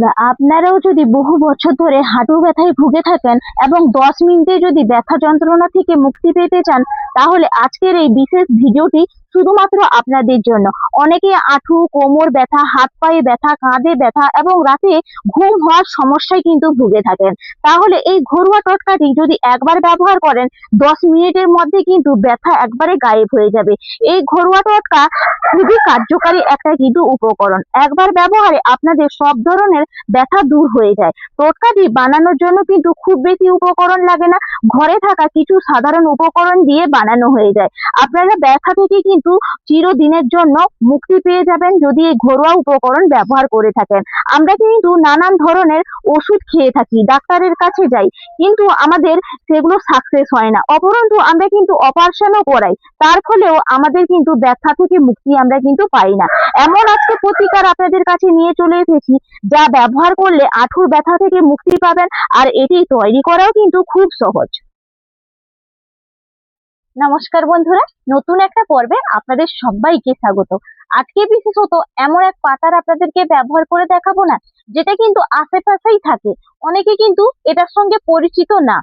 বন্ধুরা, আপনারাও যদি বহু বছর ধরে হাঁটু ব্যথায় ভুগে থাকেন এবং 10 মিনিটে যদি ব্যথা যন্ত্রণা থেকে মুক্তি পেতে চান, তাহলে আজকের এই বিশেষ ভিডিওটি শুধুমাত্র আপনাদের জন্য। অনেকে হাঁটু, কোমর ব্যথা, হাত পায়ে ব্যথা, কাঁধে ব্যথা এবং রাতে ঘুম হওয়ার সমস্যায় কিন্তু ভুগে থাকেন। তাহলে এই ঘরোয়া টোটকাটি যদি একবার ব্যবহার করেন, 10 মিনিটের মধ্যে কিন্তু ব্যথা একবারে গায়েব হয়ে যাবে। এই ঘরোয়া টোটকা খুবই কার্যকারী একটা কিন্তু উপকরণ। একবার ব্যবহারে আপনাদের সব ধরনের ব্যথা দূর হয়ে যায়। টোটকাটি বানানোর জন্য কিন্তু খুব বেশি উপকরণ লাগে না, ঘরে থাকা কিছু সাধারণ উপকরণ দিয়ে বানানো হয়ে যায়। আপনারা ব্যথা থেকে কিন্তু চিরদিনের জন্য মুক্তি পেয়ে যাবেন যদি এই ঘরোয়া উপকরণ ব্যবহার করে থাকেন। আমরা কিন্তু নানান ধরনের ওষুধ খেয়ে থাকি, ডাক্তারের কাছে যাই, কিন্তু আমাদের সেগুলো সাকসেস হয় না। অপরন্তু আমরা কিন্তু অপারেশনও করাই, তার ফলেও আমাদের কিন্তু ব্যথা থেকে মুক্তি আমরা কিন্তু পাই না। এমন আজকে প্রতিকার আপনাদের কাছে নিয়ে চলে এসেছি, যা ব্যবহার করলে হাঁটুর ব্যথা থেকে মুক্তি পাবেন, আর এটি তৈরি করাও কিন্তু খুব সহজ। নমস্কার বন্ধুরা, নতুন একটা পর্বে আপনাদের সবাইকে স্বাগত। আজকে বিশেষত এমন এক পাতার আপনাদেরকে ব্যবহার করে দেখাবো না, যেটা কিন্তু আশেপাশেই থাকে। অনেকে কিন্তু এটার সঙ্গে পরিচিত না,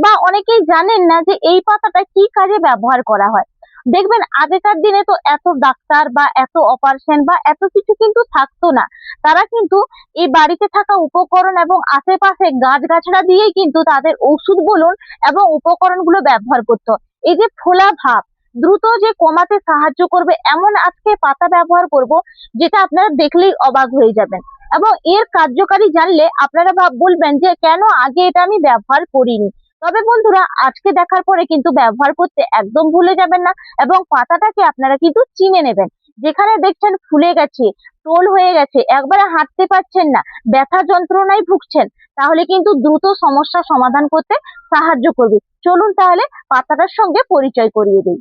বা অনেকেই জানেন না যে এই পাতাটা কি কাজে ব্যবহার করা হয়। দেখবেন আগেকার দিনে তো এত ডাক্তার বা এত অপারেশন বা এত কিছু কিন্তু থাকতো না। তারা কিন্তু এই বাড়িতে থাকা উপকরণ এবং আশেপাশে গাছগাছড়া দিয়েই কিন্তু তাদের ওষুধ বলুন এবং উপকরণগুলো ব্যবহার করতো। এই যে ফোলা ভাব দ্রুত যে কমাতে সাহায্য করবে এমন আজকে পাতা ব্যবহার করব, যেটা আপনারা দেখলেই অবাক হয়ে যাবেন। এবং এর কার্যকারী জানলে আপনারা বলবেন যে কেন আগে এটা আমি ব্যবহার করিনি। তবে বন্ধুরা, আজকে দেখার পরে কিন্তু ব্যবহার করতে একদম ভুলে যাবেন না, এবং পাতাটাকে আপনারা কিন্তু চিনে নেবেন। যেখানে দেখছেন ফুলে গেছে, টোল হয়ে গেছে, একবারে হাঁটতে পারছেন না, ব্যথা যন্ত্রণায় ভুগছেন, তাহলে কিন্তু দ্রুত সমস্যা সমাধান করতে সাহায্য করবে। চলুন তাহলে পাতাটার সঙ্গে পরিচয় করিয়ে দিই।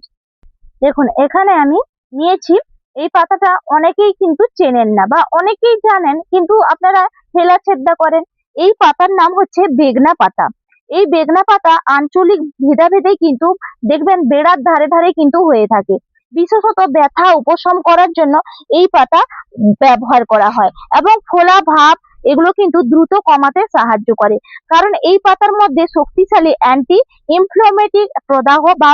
দেখুন, এখানে আমি নিয়েছি এই পাতাটা। অনেকেই কিন্তু চেনেন না, বা অনেকেই জানেন কিন্তু আপনারা হেলা ছেদ্দা করেন। এই পাতার নাম হচ্ছে বেগনা পাতা। এই বেগনা পাতা আঞ্চলিক ভেদাভেদে কিন্তু দেখবেন বেড়ার ধারে ধারে কিন্তু হয়ে থাকে। বিশেষত ব্যথা উপশম করার জন্য এই পাতা ব্যবহার করা হয়, এবং ফোলা ভাব এগুলো কিন্তু দ্রুত কমাতে সাহায্য করে। কারণ এই পাতার মধ্যে শক্তিশালী অ্যান্টি ইনফ্লামেটরি প্রদাহ বা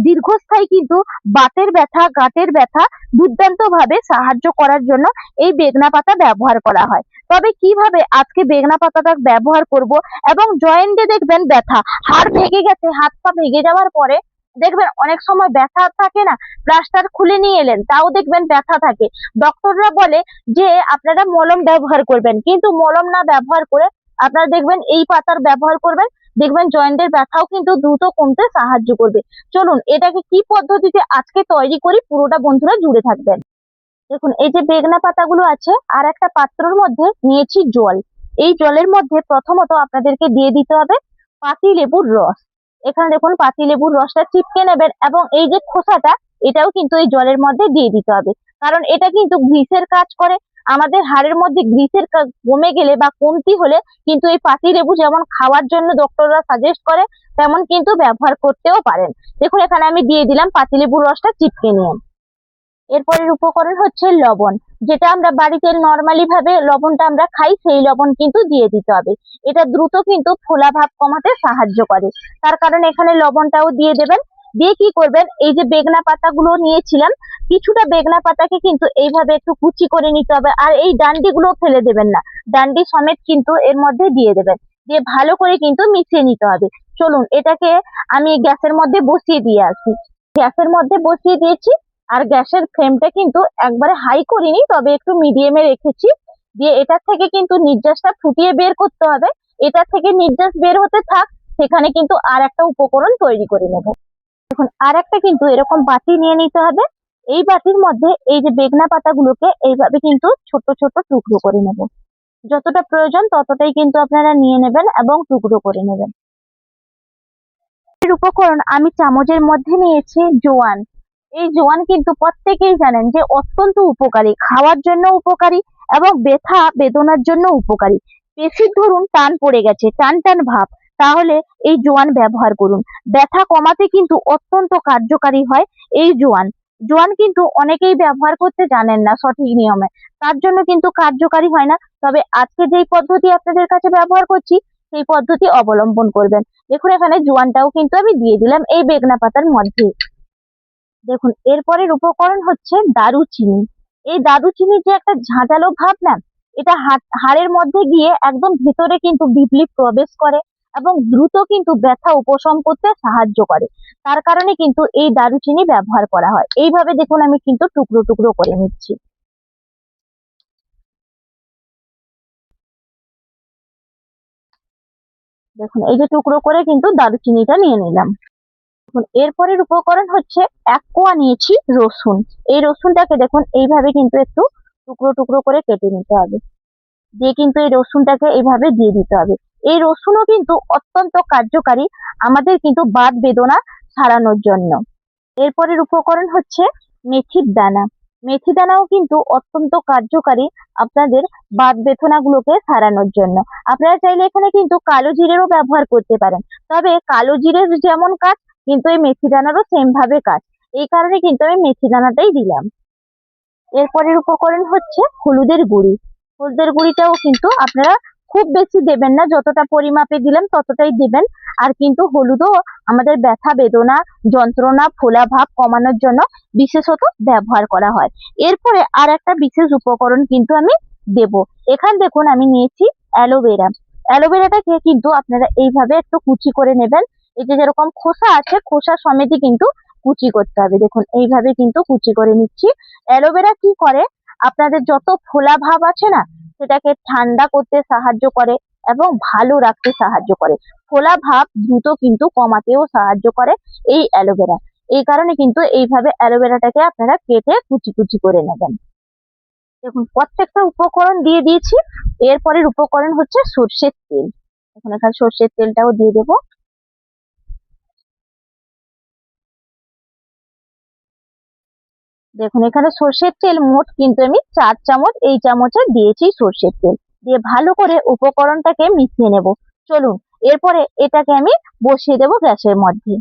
দীর্ঘস্থায়ী কিন্তু বাতের ব্যথা, গাঁটের ব্যথা দুর্দান্ত ভাবে সাহায্য করার জন্য এই বেগনা পাতা ব্যবহার করা হয়। তবে কিভাবে আজকে বেগনা পাতাটা ব্যবহার করব, এবং জয়েন্টে দেখবেন ব্যথা, হাড় ভেঙে গেছে, হাত পা ভেঙে যাওয়ার পরে দেখবেন অনেক সময় ব্যথা থাকে না, প্লাস্টার খুলে নিয়ে এলেন তাও দেখবেন ব্যথা থাকে। ডক্টররা বলে যে আপনারা মলম ব্যবহার করবেন, কিন্তু মলম না ব্যবহার করে আপনারা দেখবেন এই পাতার ব্যবহার করবেন, দেখবেন জয়েন্টের ব্যথাও কিন্তু দ্রুত কমতে সাহায্য করবে। চলুন এটাকে কি পদ্ধতিতে আজকে তৈরি করি, পুরোটা বন্ধুরা জুড়ে থাকবেন। দেখুন, এই যে বেগনা পাতাগুলো আছে, আর একটা পাত্রের মধ্যে নিয়েছি জল। এই জলের মধ্যে প্রথমত আপনাদেরকে দিয়ে দিতে হবে পাতি লেবুর রস। এখানে দেখুন পাতি লেবুর রসটা চিপকে নেবেন, এবং এই যে খোসাটা এটাও কিন্তু এই জলের মধ্যে দিয়ে দিতে হবে। কারণ এটা কিন্তু গ্রিসের কাজ করে। আমাদের হাড়ের মধ্যে গ্রিসের কমে গেলে বা কমতি হলে কিন্তু এই পাতি লেবু যেমন খাওয়ার জন্য ডক্টররা সাজেস্ট করে, তেমন কিন্তু ব্যবহার করতেও পারেন। দেখুন, এখানে আমি দিয়ে দিলাম পাতি লেবুর রসটা চিপকে নিয়ে। এরপরের উপকরণ হচ্ছে লবণ, যেটা আমরা বাড়িতে নর্মালি ভাবে লবণটা আমরা খাই, সেই লবণ কিন্তু দিয়ে দিতে হবে। এটা দ্রুত কিন্তু ফোলা ভাব কমাতে সাহায্য করে, তার কারণে এখানে লবণটাও দিয়ে দেবেন। দিয়ে কি করবেন, এই যে বেগনা পাতাগুলো নিয়েছিলাম, কিছুটা বেগনা পাতাকে কিন্তু এইভাবে একটু কুচি করে নিতে হবে, আর এই ডান্ডি গুলো ফেলে দেবেন না, ডান্ডি সমেত কিন্তু এর মধ্যে দিয়ে দেবেন। দিয়ে ভালো করে কিন্তু মিশিয়ে নিতে হবে। চলুন এটাকে আমি গ্যাসের মধ্যে বসিয়ে দিয়ে আসি। গ্যাসের মধ্যে বসিয়ে দিয়েছি, আর গ্যাসের ফ্লেমটা কিন্তু একবারে হাই করিনি, তবে একটু মিডিয়ামে রেখেছি। দিয়ে এটা থেকে কিন্তু নির্যাসটা ফুটিয়ে বের করতে হবে। এটা থেকে নির্যাস বের হতে থাক, সেখানে কিন্তু আর একটা উপকরণ তৈরি করে নেব। দেখুন, আর একটা কিন্তু এরকম বাটি নিয়ে নিতে হবে। এই বাটির মধ্যে এই যে বেগনা পাতাগুলোকে এইভাবে কিন্তু ছোট ছোট টুকরো করে নেব। যতটা প্রয়োজন ততটাই কিন্তু আপনারা নিয়ে নেবেন এবং টুকরো করে নেবেন। এর উপকরণ আমি চামচের মধ্যে নিয়েছি জোয়ান। এই জোয়ান কিন্তু প্রত্যেকেই জানেন যে অত্যন্ত উপকারী, খাওয়ার জন্য উপকারী এবং ব্যথা বেদনার জন্য উপকারী। পেশির ধরুন টান পড়ে গেছে, টান টান ভাব, তাহলে এই জোয়ান ব্যবহার করুন। ব্যথা কমাতে কিন্তু অত্যন্ত কার্যকারী হয় এই জোয়ান। জোয়ান কিন্তু অনেকেই ব্যবহার করতে জানেন না সঠিক নিয়মে, তার জন্য কিন্তু কার্যকারী হয় না। তবে আজকে যেই পদ্ধতি আপনাদের কাছে ব্যবহার করছি সেই পদ্ধতি অবলম্বন করবেন। দেখুন এখানে জোয়ানটাও কিন্তু আমি দিয়ে দিলাম এই বেগনা পাতার মধ্যে। দেখুন এরপরের উপকরণ হচ্ছে দারুচিনি। এই দারুচিনির যে একটা ঝাঁঝালো ভাব না, এটা হাড়ের মধ্যে গিয়ে একদম ভিতরে কিন্তু বিপ্লব প্রবেশ করে এবং দ্রুত কিন্তু ব্যথা উপশম করতে সাহায্য করে। তার কারণে কিন্তু এই দারুচিনি ব্যবহার করা হয়। এইভাবে দেখুন আমি কিন্তু টুকরো টুকরো করে নিচ্ছি। দেখুন এই যে টুকরো করে কিন্তু দারুচিনিটা নিয়ে নিলাম। দেখুন এরপরের উপকরণ হচ্ছে 1 কোয়া নিয়েছি রসুন। এই রসুনটাকে দেখুন এইভাবে কিন্তু একটু টুকরো টুকরো করে কেটে নিতে হবে। দিয়ে কিন্তু এই রসুনটাকে এইভাবে দিয়ে দিতে হবে। এই রসুনও কিন্তু অত্যন্ত কার্যকারী আমাদের কিন্তু বাত বেদনা সারানোর জন্য। এরপরের উপকরণ হচ্ছে মেথির দানা। মেথি দানাও কিন্তু অত্যন্ত কার্যকারী আপনাদের বাত বেদনাগুলোকে সারানোর জন্য। আপনারা চাইলে এখানে কিন্তু কালো জিরেরও ব্যবহার করতে পারেন। তবে কালো জিরের যেমন কাজ, কিন্তু এই মেথি দানারও সেম ভাবে কাজ। এই কারণে কিন্তু আমি মেথি দানাটাই দিলাম। এরপরের উপকরণ হচ্ছে হলুদের গুঁড়ি। হলুদের গুঁড়িটাও কিন্তু আপনারা খুব বেশি দেবেন না, যতটা পরিমাপে দিলেন ততটাই দিবেন। আর কিন্তু হলুদও আমাদের ব্যথা বেদনা যন্ত্রণা ফোলা ভাব কমানোর জন্য বিশেষত ব্যবহার করা হয়। এরপরে আর একটা বিশেষ উপকরণ কিন্তু আমি দেব। এখানে দেখুন আমি নিয়েছি অ্যালোভেরা। অ্যালোভেরাটাকে কিন্তু আপনারা এইভাবে একটু কুচি করে নেবেন। এই যে যেরকম খোসা আছে খোসা সমেতই কিন্তু কুচি করতে হবে। দেখুন এইভাবে কিন্তু কুচি করে নিচ্ছি। অ্যালোভেরা কি করে, আপনাদের যত ফোলা ভাব আছে না সেটাকে ঠান্ডা করতে সাহায্য করে এবং ভালো রাখতে সাহায্য করে। ফোলা ভাব দ্রুত কিন্তু কমাতেও সাহায্য করে এই অ্যালোভেরা। এই কারণে কিন্তু এইভাবে অ্যালোভেরাটাকে আপনারা কেটে কুচি কুচি করে নেবেন। দেখুন প্রত্যেকটা উপকরণ দিয়ে দিয়েছি। এরপরের উপকরণ হচ্ছে সর্ষের তেল। এখন এখানে সর্ষের তেলটাও দিয়ে দেবো। দেখুন এখানে সর্ষের তেল মোট কিন্তু আমি 4 চামচ এই চামচে দিয়েছি সর্ষের তেল। দিয়ে ভালো করে উপকরণটাকে মিশিয়ে নেব। চলুন এরপরে এটাকে আমি বসিয়ে দেব গ্যাসের মধ্যে।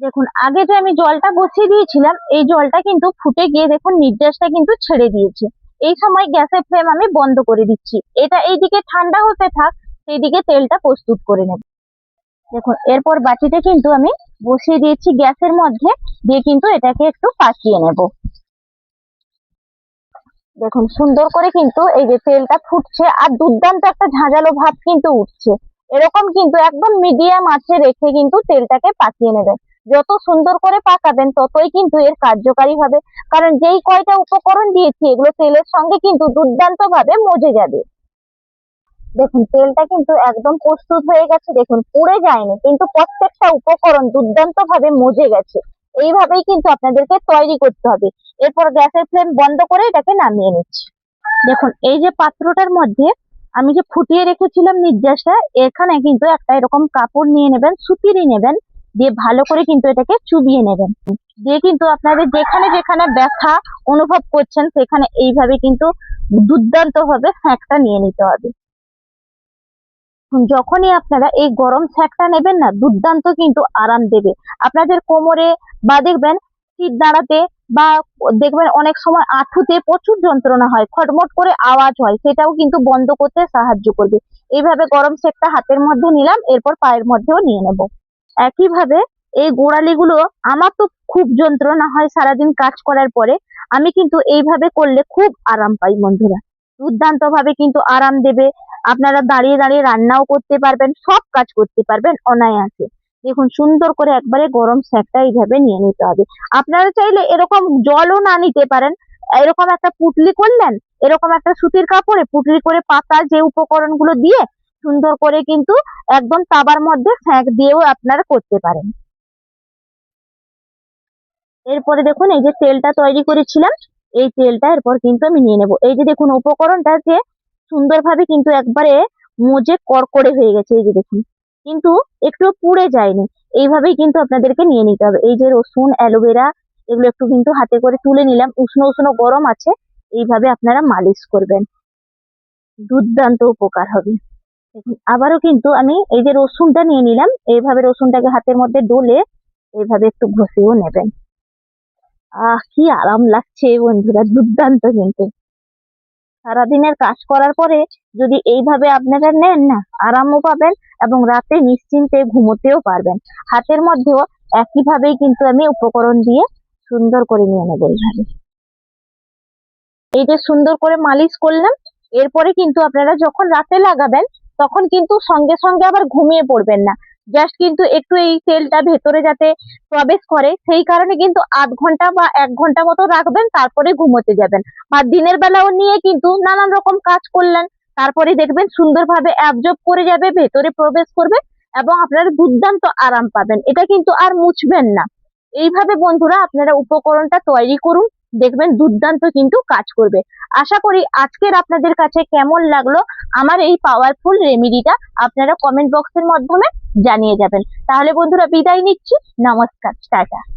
দেখুন আগে যে আমি জলটা বসিয়ে দিয়েছিলাম এই জলটা কিন্তু ফুটে গিয়ে দেখুন নির্যাসটা কিন্তু ছেড়ে দিয়েছে। এই সময় গ্যাসের ফ্লেম আমি বন্ধ করে দিচ্ছি। এটা এইদিকে ঠান্ডা হতে থাক, সেইদিকে তেলটা প্রস্তুত করে নেব। দেখুন এরপর বাটিতে কিন্তু আমি বসিয়ে দিয়েছি গ্যাসের মধ্যে। দিয়ে কিন্তু এটাকে একটু পাকিয়ে নেব। দেখুন সুন্দর করে কিন্তু এই যে তেলটা ফুটছে আর দুর্দান্ত একটা ঝাঁঝালো ভাব কিন্তু উঠছে। এরকম কিন্তু একদম মিডিয়াম আঁচে রেখে কিন্তু তেলটাকে পাকিয়ে নেবেন। যত সুন্দর করে পাকাবেন ততই কিন্তু এর কার্যকারী হবে। কারণ যেই কয়টা উপকরণ দিয়েছি এগুলো তেলের সঙ্গে কিন্তু দুর্দান্ত ভাবে মজে যাবে। দেখুন তেলটা কিন্তু একদম প্রস্তুত হয়ে গেছে। দেখুন পুড়ে যায়নি, কিন্তু প্রত্যেকটা উপকরণ দুর্দান্ত ভাবে মজে গেছে। এইভাবেই কিন্তু আপনাদেরকে তৈরি করতে হবে। এরপর গ্যাসের ফ্লেম বন্ধ করে এটাকে নামিয়ে নিচ্ছি। দেখুন এই যে পাত্রটার মধ্যে আমি যে ফুটিয়ে রেখেছিলাম নির্যাসটা, এখানে কিন্তু একটা এরকম কাপড় নিয়ে নেবেন, সুতিরই নেবেন। দিয়ে ভালো করে কিন্তু এটাকে চুবিয়ে নেবেন। দিয়ে কিন্তু আপনাদের যেখানে যেখানে ব্যথা অনুভব করছেন সেখানে এইভাবে কিন্তু দুর্দান্ত ভাবে সেঁকটা নিয়ে নিতে হবে। যখনই আপনারা এই গরম সেঁকটা নেবেন না দুর্দান্ত কিন্তু আরাম দেবে আপনাদের কোমরে, বা দেখবেন সিট দাঁড়াতে, বা দেখবেন অনেক সময় আঁঠুতে প্রচুর যন্ত্রণা হয়, খটমট করে আওয়াজ হয়, সেটাও কিন্তু বন্ধ করতে সাহায্য করবে। এইভাবে গরম সেঁকটা হাতের মধ্যে নিলাম, এরপর পায়ের মধ্যেও নিয়ে নেব। একইভাবে এই গোড়ালিগুলো আমার তো খুব যন্ত্রণা হয় সারাদিন কাজ করার পরে, আমি কিন্তু এইভাবে করলে খুব আরাম পাই বন্ধুরা। দুর্দান্ত ভাবে কিন্তু আরাম দেবে। আপনারা দাঁড়িয়ে দাঁড়িয়ে রান্নাও করতে পারবেন, সব কাজ করতে পারবেন অনায়াসে। দেখুন সুন্দর করে একবারে গরম সেঁকটা এইভাবে নিয়ে নিতে হবে। আপনারা চাইলে এরকম জলও না নিতে পারেন। এরকম একটা পুটলি করলেন, এরকম একটা সুতির কাপড়ে পুটলি করে পাতা যে উপকরণগুলো দিয়ে সুন্দর করে কিন্তু একদম তাবার মধ্যে সেঁক দিয়েও আপনারা করতে পারেন। এরপরে দেখুন এই যে তেলটা তৈরি করেছিলাম, এই তেলটা এরপর কিন্তু আমি নিয়ে নেব। এই যে দেখুন উপকরণটা যে সুন্দরভাবে কিন্তু একবারে মজে কড়কড়ে হয়ে গেছে, এই যে দেখুন কিন্তু একটু পুড়ে যায়নি। এইভাবেই কিন্তু আপনাদেরকে নিয়ে নিতে হবে। এই যে রসুন অ্যালোভেরা এগুলো একটু কিন্তু হাতে করে তুলে নিলাম, উষ্ণ উষ্ণ গরম আছে। এইভাবে আপনারা মালিশ করবেন, দুর্দান্ত উপকার হবে। দেখুন আবারও কিন্তু আমি এই যে রসুনটা নিয়ে নিলাম, এইভাবে রসুনটাকে হাতের মধ্যে ডলে এইভাবে একটু ঘষেও নেবেন। কি আরাম লাগছে বন্ধুরা, দুর্দান্ত কিন্তু। সারাদিনের কাজ করার পরে যদি এইভাবে আপনারা নেন না, আরামও পাবেন এবং রাতে নিশ্চিন্তে ঘুমোতেও পারবেন। হাতের মধ্যেও একইভাবেই কিন্তু আমি উপকরণ দিয়ে সুন্দর করে নিয়ে নেবো এইভাবে। এই যে সুন্দর করে মালিশ করলাম, এরপরে কিন্তু আপনারা যখন রাতে লাগাবেন তখন কিন্তু সঙ্গে সঙ্গে আবার ঘুমিয়ে পড়বেন না। জাস্ট কিন্তু একটু এই তেলটা ভেতরে যাতে প্রবেশ করে সেই কারণে কিন্তু ০.৫ ঘন্টা বা ১ ঘন্টা মতো রাখবেন, তারপরে ঘুমোতে যাবেন। বা দিনের বেলাও নিয়ে কিন্তু নানান রকম কাজ করলেন, তারপরে দেখবেন সুন্দরভাবে অ্যাবজর্ব করে যাবে, ভেতরে প্রবেশ করবে এবং আপনারা দুর্দান্ত আরাম পাবেন। এটা কিন্তু আর মুছবেন না। এইভাবে বন্ধুরা আপনারা উপকরণটা তৈরি করুন, দেখবেন দুর্দান্ত কিন্তু কাজ করবে। আশা করি আজকের আপনাদের কাছে কেমন লাগলো আমার এই পাওয়ারফুল রেমেডিটা আপনারা কমেন্ট বক্সের মাধ্যমে জানিয়ে যাবেন। তাহলে বন্ধুরা বিদায় নিচ্ছি, নমস্কার, টাটা।